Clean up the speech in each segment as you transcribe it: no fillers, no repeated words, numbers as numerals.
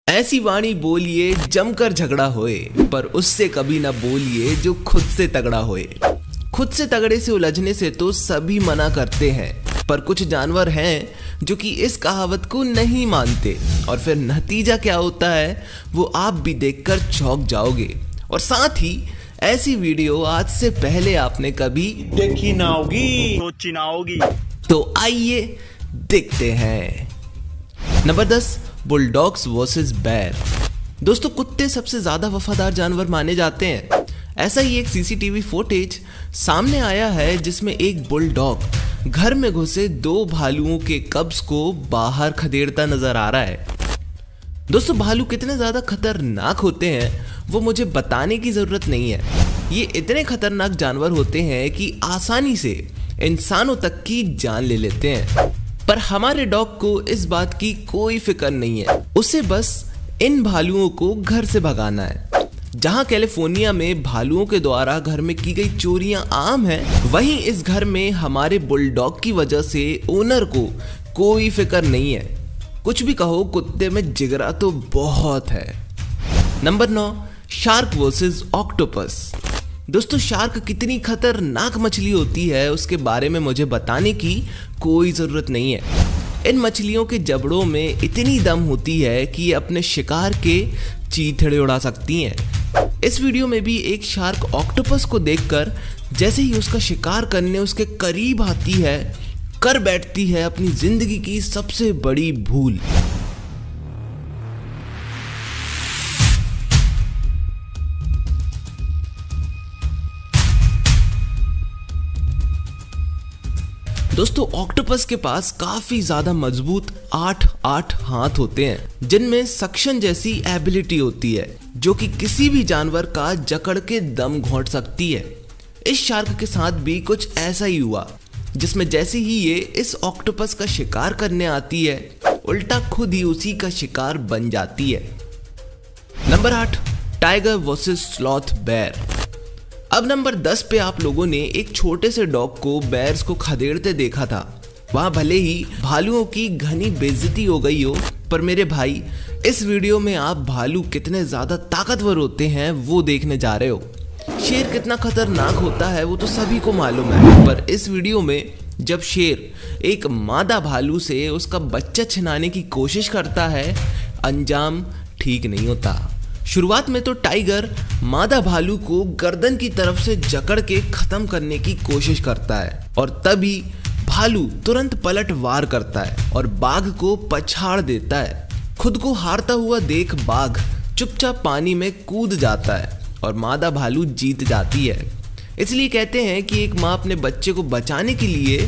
ऐसी वाणी बोलिए जमकर झगड़ा होए, पर उससे कभी ना बोलिए जो खुद से तगड़ा होए। खुद से तगड़े से उलझने से तो सभी मना करते हैं, पर कुछ जानवर हैं जो कि इस कहावत को नहीं मानते, और फिर नतीजा क्या होता है वो आप भी देखकर चौंक जाओगे। और साथ ही ऐसी वीडियो आज से पहले आपने कभी देखी ना होगी, सोची ना होगी। तो आइए देखते हैं। Number 10, bulldogs versus bear. दोस्तों, कुत्ते सबसे ज्यादा वफादार जानवर माने जाते हैं। ऐसा ही एक सीसीटीवी फुटेज सामने आया है जिसमें एक बुलडॉग घर में घुसे 2 भालुओं के कब्ज को बाहर खदेड़ता नजर आ रहा है। दोस्तों, भालू कितने ज्यादा खतरनाक होते हैं वो मुझे बताने की जरूरत नहीं है। ये इतने खतरनाक जानवर होते हैं कि आसानी से इंसानों तक की जान ले लेते हैं, पर हमारे डॉग को इस बात की कोई फिक्र नहीं है। उसे बस इन भालुओं को घर से भगाना है। जहां कैलिफोर्निया में भालुओं के द्वारा घर में की गई चोरियां आम हैं, वहीं इस घर में हमारे बुलडॉग की वजह से ओनर को कोई फिक्र नहीं है। कुछ भी कहो, कुत्ते में जिगरा तो बहुत है। Number 9, shark versus octopus. दोस्तों, शार्क कितनी खतरनाक मछली होती है उसके बारे में मुझे बताने की कोई ज़रूरत नहीं है। इन मछलियों के जबड़ों में इतनी दम होती है कि ये अपने शिकार के चीथड़े उड़ा सकती हैं। इस वीडियो में भी एक शार्क ऑक्टोपस को देखकर जैसे ही उसका शिकार करने उसके करीब आती है, कर बैठती है अपनी जिंदगी की सबसे बड़ी भूल। दोस्तों, ऑक्टोपस के पास काफी ज्यादा मजबूत 8 हाथ होते हैं जिनमें सक्शन जैसी एबिलिटी होती है जो कि किसी भी जानवर का जकड़ के दम घोंट सकती है। इस शार्क के साथ भी कुछ ऐसा ही हुआ, जिसमें जैसे ही ये इस ऑक्टोपस का शिकार करने आती है, उल्टा खुद ही उसी का शिकार बन जाती है। Number 8, tiger versus sloth bear. अब नंबर 10 पे आप लोगों ने एक छोटे से डॉग को बेयर्स को खदेड़ते देखा था। वहां भले ही भालुओं की घनी बेइज्जती हो गई हो, पर मेरे भाई, इस वीडियो में आप भालू कितने ज्यादा ताकतवर होते हैं वो देखने जा रहे हो। शेर कितना खतरनाक होता है वो तो सभी को मालूम है, पर इस वीडियो में जब शेर एक मादा भालू से उसका बच्चा छिनाने की कोशिश करता है, अंजाम ठीक नहीं होता। शुरुआत में तो टाइगर मादा भालू को गर्दन की तरफ से जकड़ के खत्म करने की कोशिश करता है, और तभी भालू तुरंत पलट वार करता है और बाघ को पछाड़ देता है। खुद को हारता हुआ देख बाघ चुपचाप पानी में कूद जाता है और मादा भालू जीत जाती है। इसलिए कहते हैं कि एक माँ अपने बच्चे को बचाने के लिए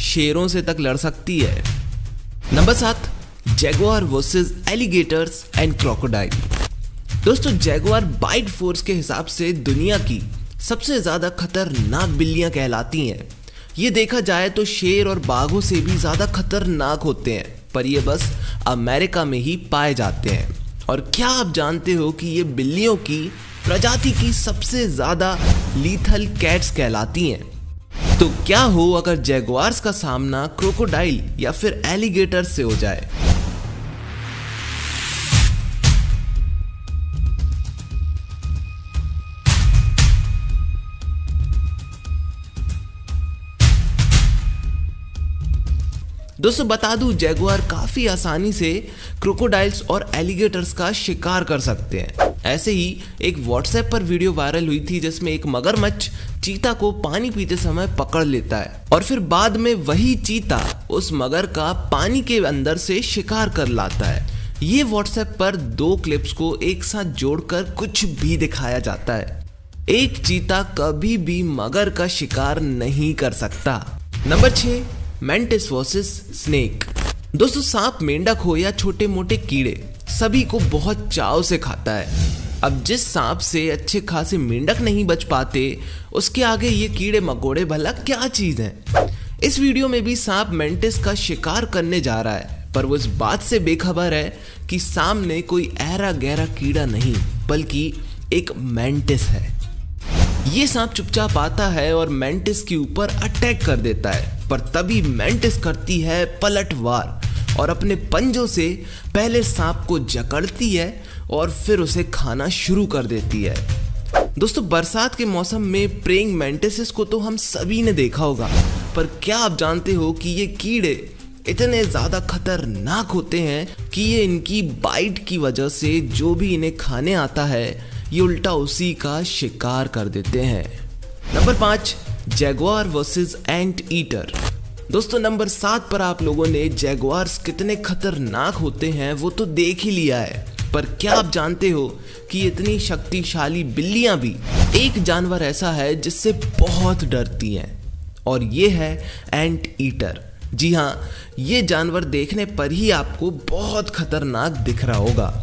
शेरों से तक लड़ सकती है। Number 7, Jaguar versus alligators and crocodile. दोस्तों, जैगुआर बाइट फोर्स के हिसाब से दुनिया की सबसे ज्यादा खतरनाक बिल्लियां कहलाती हैं। ये देखा जाए तो शेर और बाघों से भी ज्यादा खतरनाक होते हैं, पर ये बस अमेरिका में ही पाए जाते हैं। और क्या आप जानते हो कि ये बिल्लियों की प्रजाति की सबसे ज्यादा लीथल कैट्स कहलाती हैं? तो क्या हो अगर जैगुआर्स का सामना क्रोकोडाइल या फिर एलिगेटर से हो जाए? दोस्तों, बता दूं, जैगुआर काफी आसानी से क्रोकोडाइल्स और एलिगेटर्स का शिकार कर सकते हैं। ऐसे ही एक व्हाट्सएप पर वीडियो वायरल हुई थी जिसमें एक मगरमच्छ चीता को पानी पीते समय पकड़ लेता है और फिर बाद में वही चीता उस मगर का पानी के अंदर से शिकार कर लाता है। ये व्हाट्सएप पर 2 क्लिप्स को एक साथ जोड़कर कुछ भी दिखाया जाता है। एक चीता कभी भी मगर का शिकार नहीं कर सकता। Number 6, mantis versus snake. दोस्तों, सांप, मेंढक हो या छोटे मोटे कीड़े, सभी को बहुत चाव से खाता है। अब जिस सांप से अच्छे खासे मेंढक नहीं बच पाते, उसके आगे ये कीड़े मकोड़े भला क्या चीज हैं। इस वीडियो में भी सांप मेंटिस का शिकार करने जा रहा है, पर वो इस बात से बेखबर है कि सामने कोई ऐरा गहरा कीड़ा नहीं बल्कि एक मेंटिस है। ये सांप चुपचाप आता है और मेंटिस के ऊपर अटैक कर देता है, पर तभी मेंटिस करती है पलटवार और अपने पंजों से पहले सांप को जकड़ती है और फिर उसे खाना शुरू कर देती है। दोस्तों, बरसात के मौसम में प्रेइंग मैंटिसेस को तो हम सभी ने देखा होगा, पर क्या आप जानते हो कि ये कीड़े इतने ज़्यादा खतरनाक होते हैं कि ये इनकी बाइट की वजह से जो भी इन्हें खाने आता है ये उल्टा उसी का शिकार कर देते हैं। Number 5, Jaguar versus ant eater. दोस्तों, नंबर 7 पर आप लोगों ने जैगुआर्स कितने खतरनाक होते हैं वो तो देख ही लिया है, पर क्या आप जानते हो कि इतनी शक्तिशाली बिल्लियां भी एक जानवर ऐसा है जिससे बहुत डरती हैं, और ये है एंट ईटर। जी हाँ, ये जानवर देखने पर ही आपको बहुत खतरनाक दिख रहा होगा।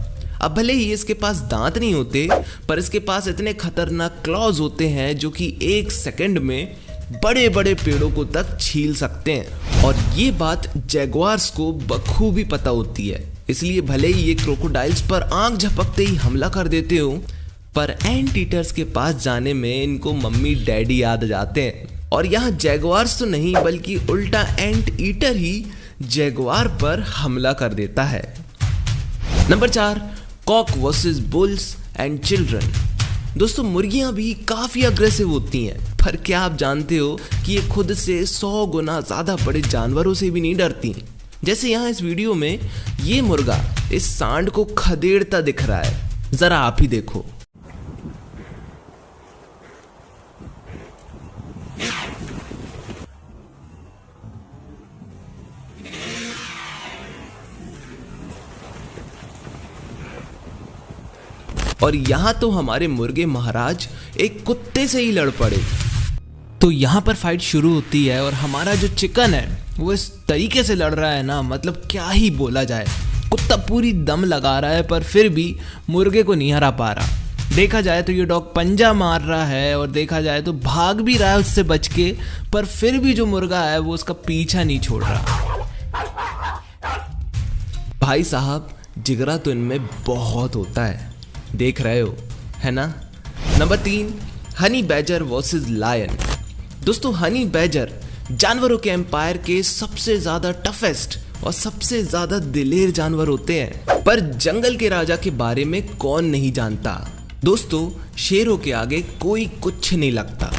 अब भले ही इसके पास दांत नहीं होते, पर इसके पास इतने खतरनाक क्लॉज होते हैं जो कि 1 सेकंड में बड़े बड़े पेड़ों को तक छील सकते हैं, और ये बात जैगुआर्स को बखूबी पता होती है। इसलिए भले ही ये क्रोकोडाइल्स पर आंख झपकते ही हमला कर देते हो, पर एंट ईटर्स के पास जाने में इनको मम्मी डैडी याद आ जाते हैं। और यहाँ जैगुआर्स तो नहीं बल्कि उल्टा एंट ईटर ही जैगुआर पर हमला कर देता है। Number 4, cock versus bulls and children. दोस्तों, मुर्गियां भी काफी अग्रेसिव होती हैं, पर क्या आप जानते हो कि ये खुद से 100 गुना ज्यादा बड़े जानवरों से भी नहीं डरती। जैसे यहाँ इस वीडियो में ये मुर्गा इस सांड को खदेड़ता दिख रहा है, जरा आप ही देखो। और यहाँ तो हमारे मुर्गे महाराज एक कुत्ते से ही लड़ पड़े। तो यहाँ पर फाइट शुरू होती है और हमारा जो चिकन है वो इस तरीके से लड़ रहा है ना, मतलब क्या ही बोला जाए। कुत्ता पूरी दम लगा रहा है पर फिर भी मुर्गे को नहीं हरा पा रहा। देखा जाए तो ये डॉग पंजा मार रहा है और देखा जाए तो भाग भी रहा है उससे बच के, पर फिर भी जो मुर्गा है वो उसका पीछा नहीं छोड़ रहा। भाई साहब, जिगरा तो इनमें बहुत होता है, देख रहे हो है ना। Number 3, honey badger versus lion. दोस्तों, हनी बैजर जानवरों के एम्पायर के सबसे ज्यादा टफेस्ट और सबसे ज्यादा दिलेर जानवर होते हैं, पर जंगल के राजा के बारे में कौन नहीं जानता। दोस्तों, शेरों के आगे कोई कुछ नहीं लगता,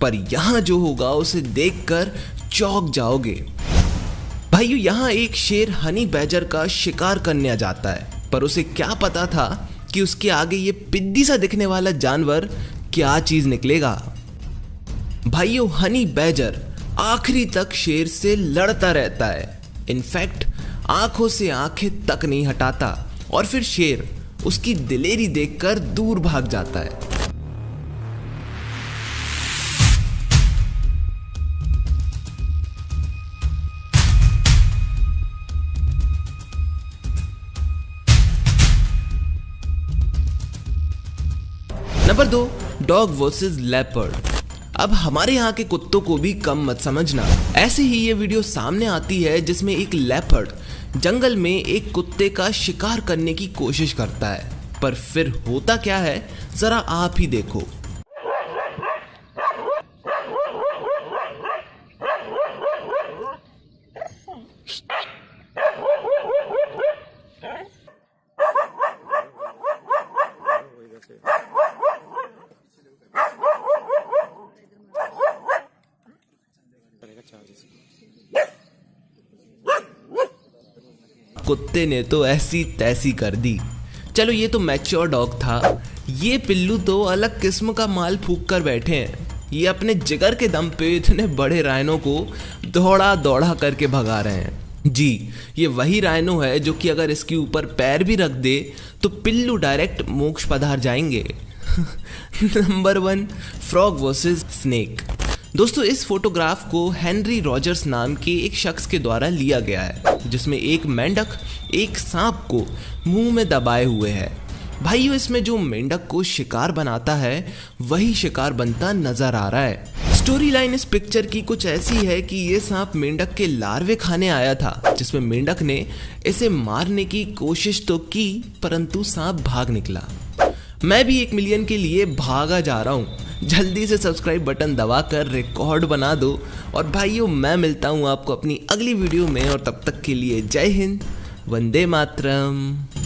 पर यहाँ जो होगा उसे देखकर चौंक जाओगे। भाइयों, यहाँ एक शेर हनी बैजर का शिकार करने आ जाता है, पर उसे क्या पता था कि उसके आगे ये पिद्दी सा दिखने वाला जानवर क्या चीज निकलेगा। भाइयों, हनी बैजर आखिरी तक शेर से लड़ता रहता है, इनफैक्ट आंखों से आंखें तक नहीं हटाता, और फिर शेर उसकी दिलेरी देखकर दूर भाग जाता है। Number 2, dog versus leopard. अब हमारे यहाँ के कुत्तों को भी कम मत समझना। ऐसे ही ये वीडियो सामने आती है जिसमें एक लेपर्ड जंगल में एक कुत्ते का शिकार करने की कोशिश करता है, पर फिर होता क्या है जरा आप ही देखो। कुत्ते ने तो ऐसी तैसी कर दी। चलो, ये तो मैच्योर डॉग था, ये पिल्लू तो अलग किस्म का माल फूंक कर बैठे हैं। ये अपने जिगर के दम पे इतने बड़े राइनो को दौड़ा दौड़ा करके भगा रहे हैं। जी, ये वही राइनो है जो कि अगर इसके ऊपर पैर भी रख दे तो पिल्लू डायरेक्ट मोक्ष पधार जाएंगे। Number 1, frog versus snake. दोस्तों, इस फोटोग्राफ को हेनरी रॉजर्स नाम के एक शख्स के द्वारा लिया गया है, जिसमें एक मेंढक एक सांप को मुंह में दबाए हुए है। भाइयों, इसमें जो मेंढक को शिकार बनाता है वही शिकार बनता नजर आ रहा है। स्टोरी लाइन इस पिक्चर की कुछ ऐसी है कि ये सांप मेंढक के लार्वे खाने आया था, जिसमें मेंढक ने इसे मारने की कोशिश तो की, परंतु सांप भाग निकला। मैं भी 1 मिलियन के लिए भागा जा रहा हूँ, जल्दी से सब्सक्राइब बटन दबाकर रिकॉर्ड बना दो। और भाइयों, मैं मिलता हूँ आपको अपनी अगली वीडियो में, और तब तक के लिए जय हिंद, वंदे मातरम।